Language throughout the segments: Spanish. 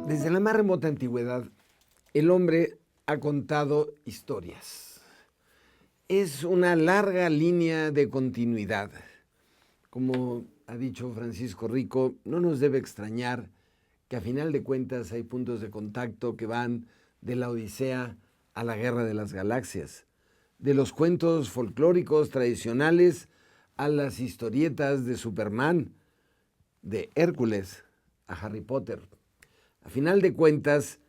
Desde la más remota antigüedad, el hombre ha contado historias. Es una larga línea de continuidad. Como ha dicho Francisco Rico, no nos debe extrañar que a final de cuentas hay puntos de contacto que van de la Odisea a la Guerra de las Galaxias, de los cuentos folclóricos tradicionales a las historietas de Superman, de Hércules a Harry Potter. A final de cuentas,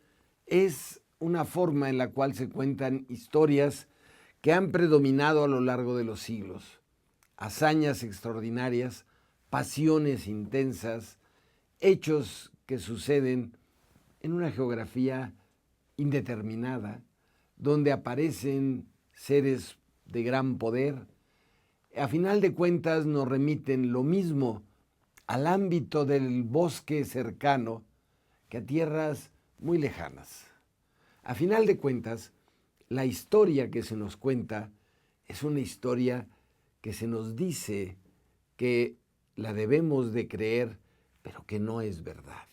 es una forma en la cual se cuentan historias que han predominado a lo largo de los siglos. Hazañas extraordinarias, pasiones intensas, hechos que suceden en una geografía indeterminada, donde aparecen seres de gran poder. A final de cuentas nos remiten lo mismo al ámbito del bosque cercano que a tierras muy lejanas. A final de cuentas, la historia que se nos cuenta es una historia que se nos dice que la debemos de creer, pero que no es verdad.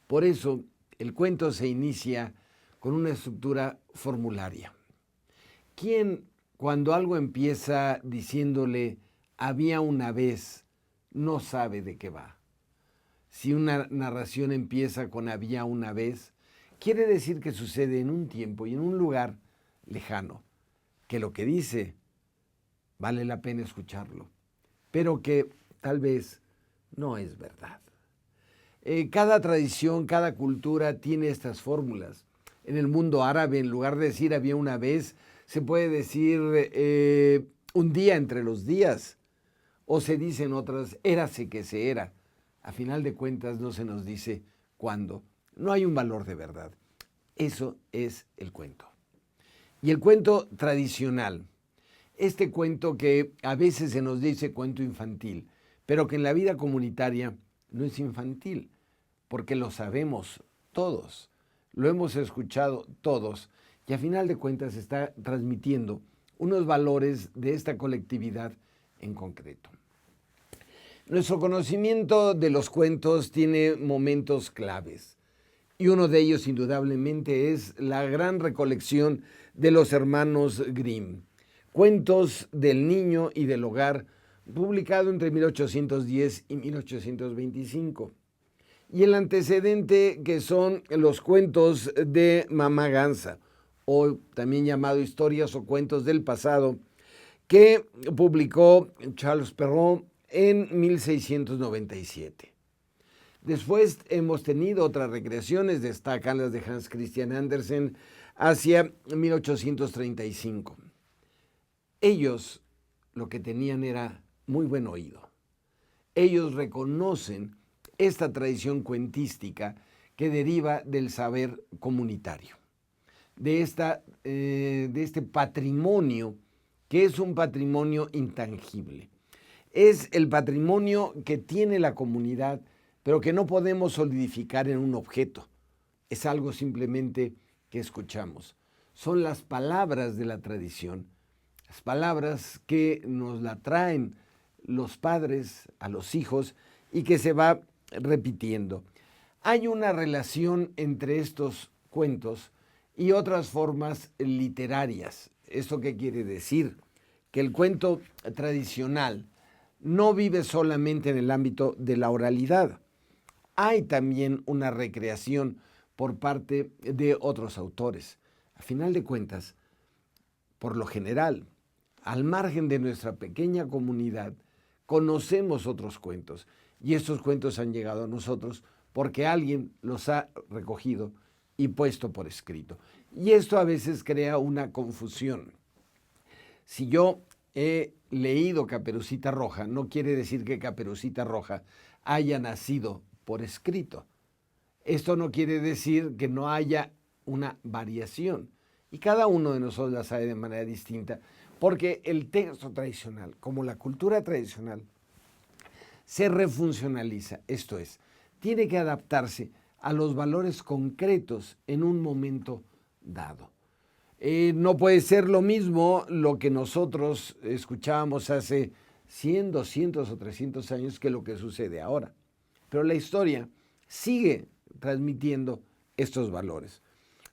Por eso, el cuento se inicia con una estructura formularia. ¿Quién, cuando algo empieza diciéndole había una vez, no sabe de qué va? Si una narración empieza con había una vez, quiere decir que sucede en un tiempo y en un lugar lejano, que lo que dice vale la pena escucharlo, pero que tal vez no es verdad. Cada tradición, cada cultura tiene estas fórmulas. En el mundo árabe, en lugar de decir había una vez, se puede decir un día entre los días, o se dicen otras, érase que se era. A final de cuentas no se nos dice cuándo. No hay un valor de verdad. Eso es el cuento. Y el cuento tradicional, este cuento que a veces se nos dice cuento infantil, pero que en la vida comunitaria no es infantil, porque lo sabemos todos, lo hemos escuchado todos, y a final de cuentas está transmitiendo unos valores de esta colectividad en concreto. Nuestro conocimiento de los cuentos tiene momentos claves y uno de ellos indudablemente es la gran recolección de los hermanos Grimm, Cuentos del Niño y del Hogar, publicado entre 1810 y 1825. Y el antecedente que son los cuentos de Mamá Gansa, o también llamado Historias o Cuentos del Pasado, que publicó Charles Perrault en 1697. Después hemos tenido otras recreaciones, destacan las de Hans Christian Andersen hacia 1835. Ellos lo que tenían era muy buen oído. Ellos reconocen esta tradición cuentística que deriva del saber comunitario, de este patrimonio que es un patrimonio intangible. Es el patrimonio que tiene la comunidad, pero que no podemos solidificar en un objeto. Es algo simplemente que escuchamos. Son las palabras de la tradición, las palabras que nos la traen los padres a los hijos y que se va repitiendo. Hay una relación entre estos cuentos y otras formas literarias. ¿Esto qué quiere decir? Que el cuento tradicional no vive solamente en el ámbito de la oralidad. Hay también una recreación por parte de otros autores. A final de cuentas, por lo general, al margen de nuestra pequeña comunidad, conocemos otros cuentos y estos cuentos han llegado a nosotros porque alguien los ha recogido y puesto por escrito. Y esto a veces crea una confusión. Si yo he leído Caperucita Roja, no quiere decir que Caperucita Roja haya nacido por escrito. Esto no quiere decir que no haya una variación. Y cada uno de nosotros la sabe de manera distinta, porque el texto tradicional, como la cultura tradicional, se refuncionaliza. Esto es, tiene que adaptarse a los valores concretos en un momento dado. No puede ser lo mismo lo que nosotros escuchábamos hace 100, 200 o 300 años que lo que sucede ahora. Pero la historia sigue transmitiendo estos valores.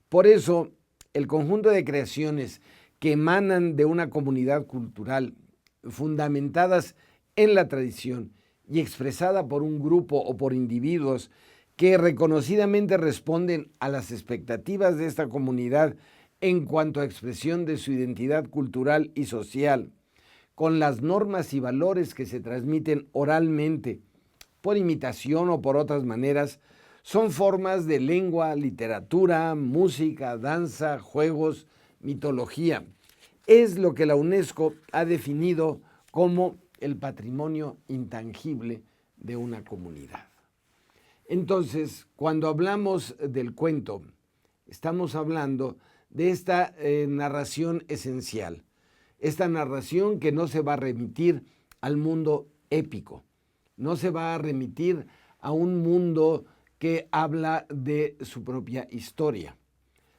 Por eso, el conjunto de creaciones que emanan de una comunidad cultural, fundamentadas en la tradición y expresada por un grupo o por individuos que reconocidamente responden a las expectativas de esta comunidad en cuanto a expresión de su identidad cultural y social, con las normas y valores que se transmiten oralmente, por imitación o por otras maneras, son formas de lengua, literatura, música, danza, juegos, mitología. Es lo que la UNESCO ha definido como el patrimonio intangible de una comunidad. Entonces, cuando hablamos del cuento, estamos hablando de esta narración esencial, esta narración que no se va a remitir al mundo épico, no se va a remitir a un mundo que habla de su propia historia,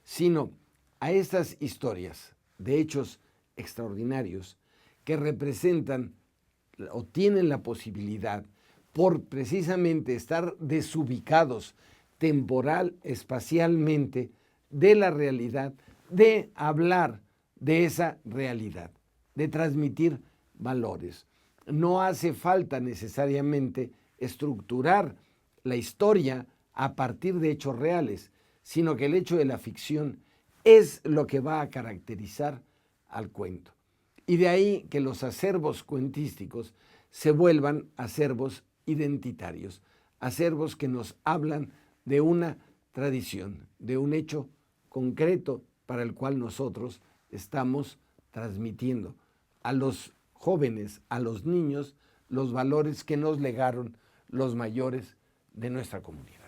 sino a estas historias de hechos extraordinarios que representan o tienen la posibilidad, por precisamente estar desubicados temporal, espacialmente, de la realidad, de hablar de esa realidad, de transmitir valores. No hace falta necesariamente estructurar la historia a partir de hechos reales, sino que el hecho de la ficción es lo que va a caracterizar al cuento. Y de ahí que los acervos cuentísticos se vuelvan acervos identitarios, acervos que nos hablan de una tradición, de un hecho concreto para el cual nosotros estamos transmitiendo a los jóvenes, a los niños, los valores que nos legaron los mayores de nuestra comunidad.